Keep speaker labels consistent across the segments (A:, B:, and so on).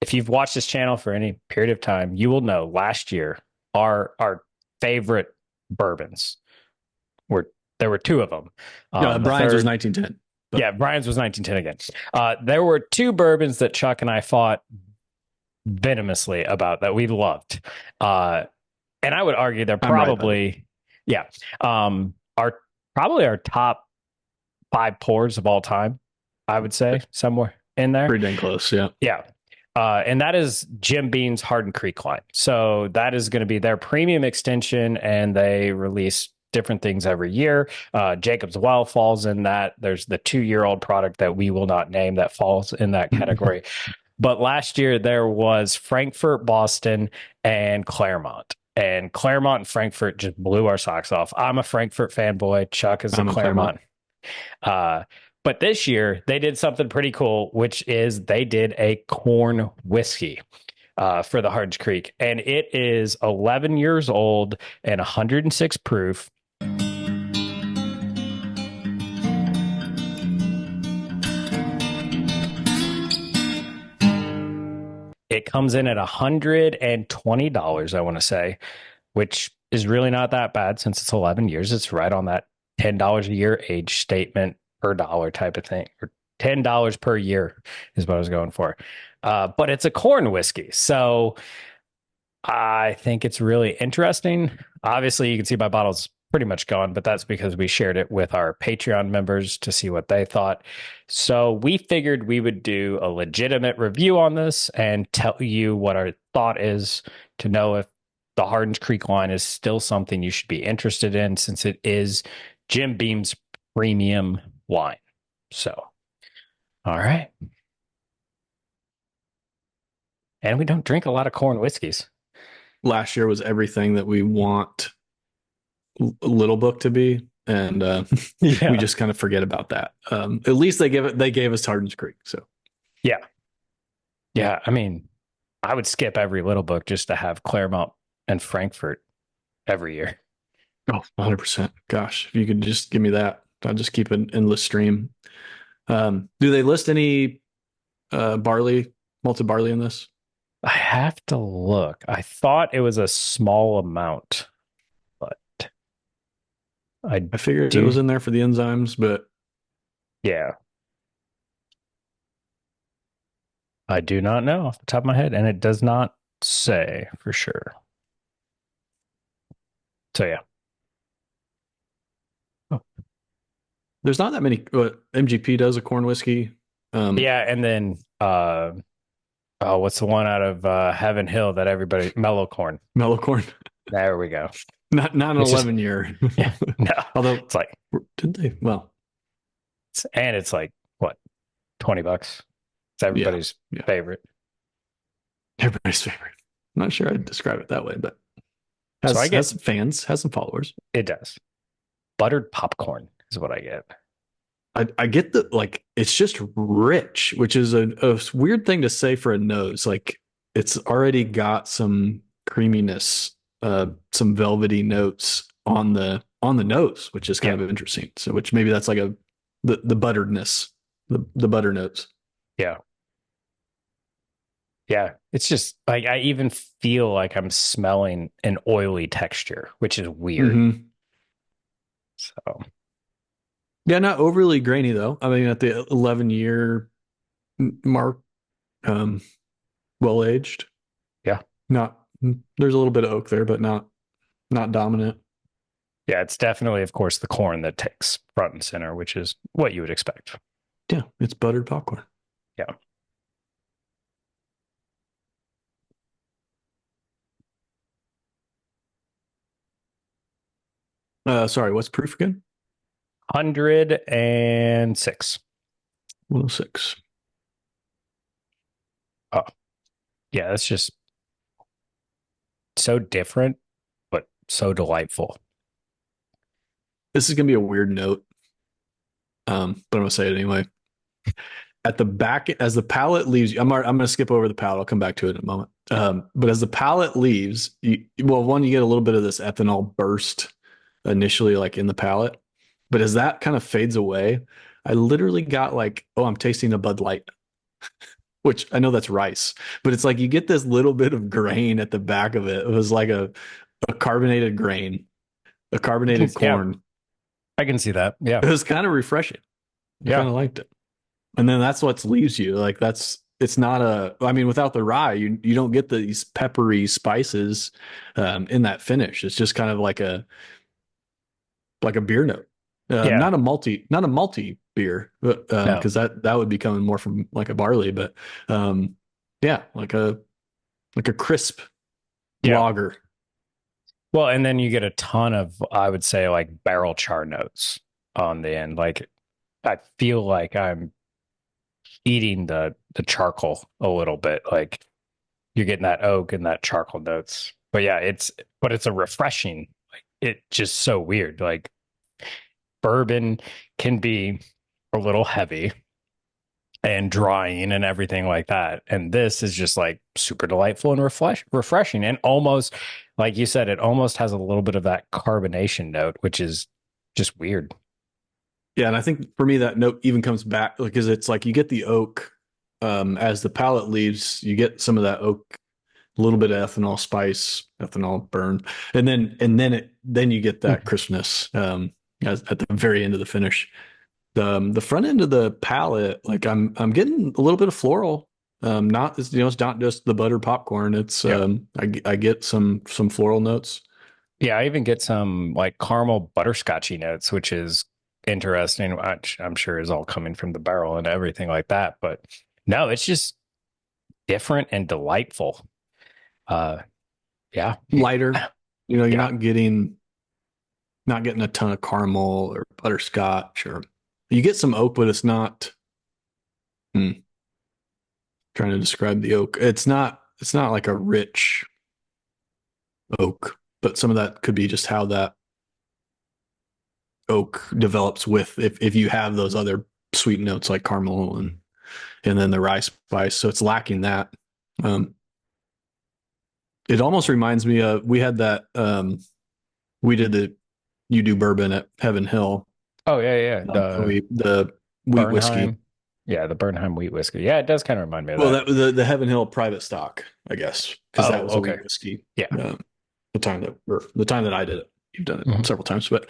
A: if you've watched this channel for any period of time, you will know last year our favorite bourbons were there were two of them. The
B: Brian's was
A: third,
B: 1910. But
A: yeah, Brian's was 1910 again. There were two bourbons that Chuck and I fought venomously about that we loved. And I would argue they're
B: I'm right, by the way.
A: probably, yeah, are probably our top five pours of all time. I would say somewhere in there.
B: Pretty dang close. Yeah.
A: Yeah. And that is Jim Beam's Hardin Creek line. So that is going to be their premium extension, and they release different things every year. Jacob's Well falls in that. There's the 2-year-old product that we will not name that falls in that category. But last year there was Frankfurt, Boston, and Claremont. And Claremont and Frankfurt just blew our socks off. I'm a Frankfurt fanboy. Chuck is a Claremont. But this year they did something pretty cool, which is they did a corn whiskey for the Hardin Creek. And it is 11 years old and 106 proof. It comes in at $120, I want to say, which is really not that bad since it's 11 years. It's right on that $10 a year age statement per dollar type of thing, or $10 per year is what I was going for. But it's a corn whiskey. So I think it's really interesting. Obviously, you can see my bottle's pretty much gone, but that's because we shared it with our Patreon members to see what they thought. So we figured we would do a legitimate review on this and tell you what our thought is, to know if the Hardin's Creek line is still something you should be interested in, since it is Jim Beam's premium wine. So, all right. And we don't drink a lot of corn whiskeys.
B: Last year was everything that we want Little Book to be, and we just kind of forget about that. At least they gave us Hardin's Creek. So
A: yeah. I mean, I would skip every Little Book just to have Claremont and Frankfurt every year.
B: Oh, 100%. Gosh, if you could just give me that, I'll just keep an endless stream. Do they list any malted barley in this?
A: I have to look. I thought it was a small amount, but
B: I figured it was in there for the enzymes, but
A: yeah. I do not know off the top of my head, and it does not say for sure. So yeah.
B: Oh. There's not that many. MGP does a corn whiskey.
A: Yeah, and then what's the one out of Heaven Hill that everybody Mellow Corn?
B: Mellow Corn.
A: There we go.
B: Not an 11 year.
A: Yeah, no.
B: Although
A: it's like,
B: did they? Well,
A: it's like what, $20? It's everybody's favorite.
B: Everybody's favorite. I'm not sure I'd describe it that way, but has some fans, has some followers.
A: It does. Buttered popcorn is what I get.
B: I get that, like, it's just rich, which is a weird thing to say for a nose. Like, it's already got some creaminess, some velvety notes on the nose, which is kind of interesting. So, which maybe that's like the butteredness, the butter notes.
A: Yeah. Yeah. It's just like, I even feel like I'm smelling an oily texture, which is weird.
B: Mm-hmm.
A: So.
B: Yeah, not overly grainy though. I mean, at the 11-year mark, well aged.
A: Yeah.
B: There's a little bit of oak there, but not dominant.
A: Yeah, it's definitely, of course, the corn that takes front and center, which is what you would expect.
B: Yeah, it's buttered popcorn. Yeah. Sorry, what's proof again?
A: 106.
B: 106.
A: Oh, yeah, that's just so different, but so delightful.
B: This is going to be a weird note, but I'm going to say it anyway. At the back, as the palate leaves, I'm going to skip over the palate. I'll come back to it in a moment. But as the palate leaves, you get a little bit of this ethanol burst initially, like in the palate. But as that kind of fades away, I literally got like, oh, I'm tasting a Bud Light. which I know that's rice, but it's like you get this little bit of grain at the back of it. It was like a carbonated grain, a carbonated
A: Yeah,
B: corn.
A: I can see that. Yeah.
B: It was kind of refreshing. I kind
A: Yeah.
B: of liked it. And then that's what leaves you. Like it's not I mean, without the rye, you don't get these peppery spices in that finish. It's just kind of like a beer note.
A: Yeah.
B: Not a malty beer, but
A: No.
B: because that would be coming more from like a barley, but yeah, like a crisp
A: Yeah.
B: lager.
A: Well, and then you get a ton of, I would say, like barrel char notes on the end. Like I feel like I'm eating the charcoal a little bit. Like you're getting that oak and that charcoal notes. But yeah, it's a refreshing. Like it just so weird. Like bourbon can be a little heavy and drying and everything like that. And this is just like super delightful and refreshing. And almost, like you said, it almost has a little bit of that carbonation note, which is just weird.
B: Yeah, and I think for me that note even comes back because it's like you get the oak as the palate leaves, you get some of that oak, a little bit of ethanol spice, ethanol burn, and then you get that crispness at the very end of the finish. The front end of the palate, like I'm getting a little bit of floral. Not it's not just the butter popcorn. It's
A: Yeah.
B: I get some floral notes.
A: Yeah, I even get some like caramel butterscotchy notes, which is interesting, which I'm sure is all coming from the barrel and everything like that. But no, it's just different and delightful. Uh yeah.
B: Lighter. You're
A: Yeah.
B: not getting a ton of caramel or butterscotch, or you get some oak, but it's not. Hmm, trying to describe the oak. It's not like a rich oak, but some of that could be just how that oak develops with if you have those other sweet notes like caramel and then the rye spice. So it's lacking that. Um, it almost reminds me of we had that we did the you do bourbon at Heaven Hill.
A: Oh yeah, yeah.
B: The wheat whiskey.
A: Bernheim. Yeah, the Bernheim wheat whiskey. Yeah, it does kind of remind me of
B: Well,
A: that.
B: that the Heaven Hill private stock, I guess, because that
A: Oh,
B: was a
A: okay.
B: wheat whiskey.
A: Yeah.
B: The time that I did it, you've done it
A: Mhm.
B: several times, but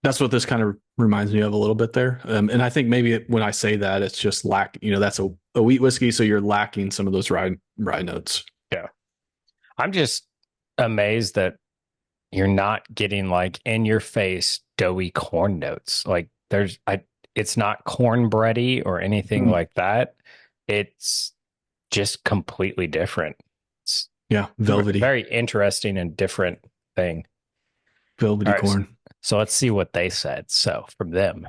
B: that's what this kind of reminds me of a little bit there. And I think maybe when I say that, it's just that's a wheat whiskey, so you're lacking some of those rye notes.
A: Yeah. I'm just amazed that you're not getting like in your face doughy corn notes. Like it's not cornbready or anything
B: Mm.
A: like that. It's just completely different. It's
B: Yeah, velvety,
A: very interesting and different thing. All
B: velvety
A: right.
B: corn.
A: So let's see what they said. So from them.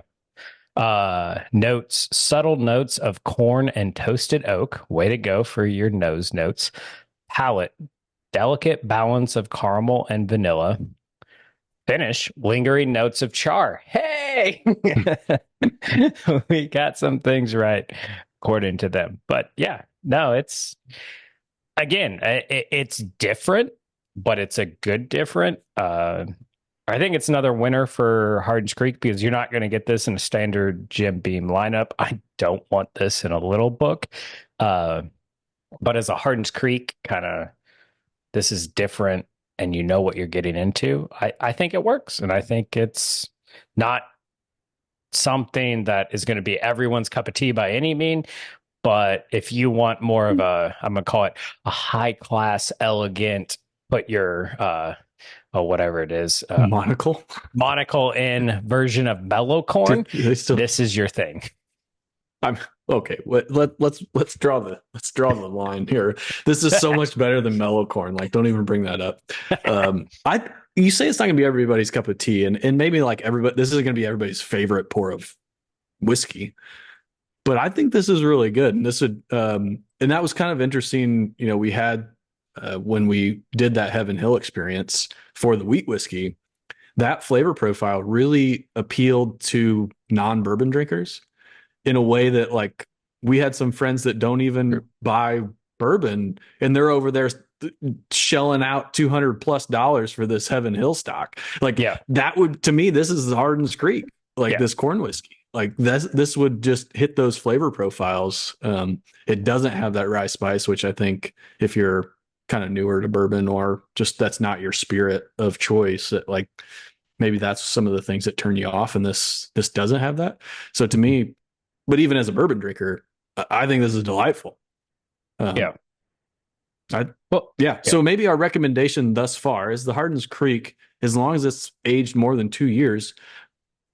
A: Notes, subtle notes of corn and toasted oak. Way to go for your nose notes. Palate, delicate balance of caramel and vanilla. Finish, lingering notes of char. Hey, we got some things right according to them. But yeah, no, it's again, it's different, but it's a good different. I think it's another winner for Hardin's Creek because you're not going to get this in a standard Jim Beam lineup. I don't want this in a little book. But as a Hardin's Creek kind of, this is different and you know what you're getting into. I think it works. And I think it's not something that is going to be everyone's cup of tea by any mean. But if you want more of I'm going to call it a high class, elegant, put your, whatever it is, monocle in version of mellow corn, this is your thing.
B: I'm okay. Let's draw the line here. This is so much better than mellow corn. Like, don't even bring that up. You say it's not going to be everybody's cup of tea, and maybe like everybody, this isn't going to be everybody's favorite pour of whiskey. But I think this is really good, and and that was kind of interesting. We had when we did that Heaven Hill experience for the wheat whiskey, that flavor profile really appealed to non-bourbon drinkers in a way that, like, we had some friends that don't even buy bourbon and they're over there shelling out $200+ for this Heaven Hill stock. Like,
A: yeah,
B: that would, to me, this is Hardin's Creek, like this corn whiskey. Like this would just hit those flavor profiles. It doesn't have that rye spice, which I think if you're kind of newer to bourbon or just that's not your spirit of choice, that like maybe that's some of the things that turn you off. And this doesn't have that. So to me, but even as a bourbon drinker, I think this is delightful. Um,
A: Yeah.
B: I
A: Well,
B: yeah.
A: yeah.
B: So maybe our recommendation thus far is the Hardin's Creek. As long as it's aged more than 2 years,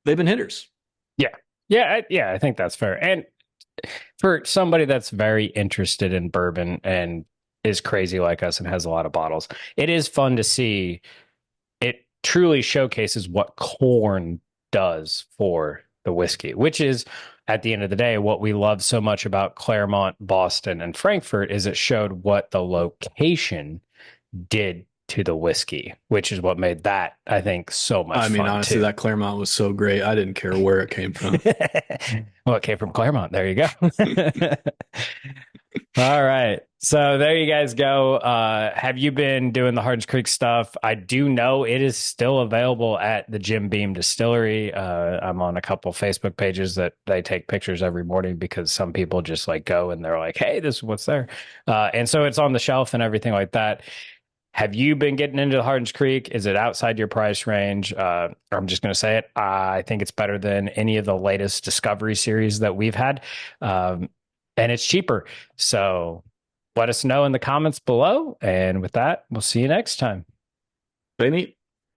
B: they've been hitters.
A: Yeah. Yeah, I think that's fair. And for somebody that's very interested in bourbon and is crazy like us and has a lot of bottles, it is fun to see. It truly showcases what corn does for the whiskey, which is at the end of the day what we love so much about Claremont, Boston, and Frankfurt is it showed what the location did to the whiskey, which is what made that, I think, so much
B: I mean,
A: fun
B: honestly,
A: too.
B: that Claremont was so great. I didn't care where it came from.
A: Well, it came from Claremont. There you go. All right. So there you guys go. Have you been doing the Hardins Creek stuff? I do know it is still available at the Jim Beam Distillery. I'm on a couple Facebook pages that they take pictures every morning because some people just like go and they're like, hey, this is what's there. And so it's on the shelf and everything like that. Have you been getting into the Hardins Creek? Is it outside your price range? I'm just going to say it. I think it's better than any of the latest Discovery series that we've had. And it's cheaper. So let us know in the comments below. And with that, we'll see you next time.
B: They need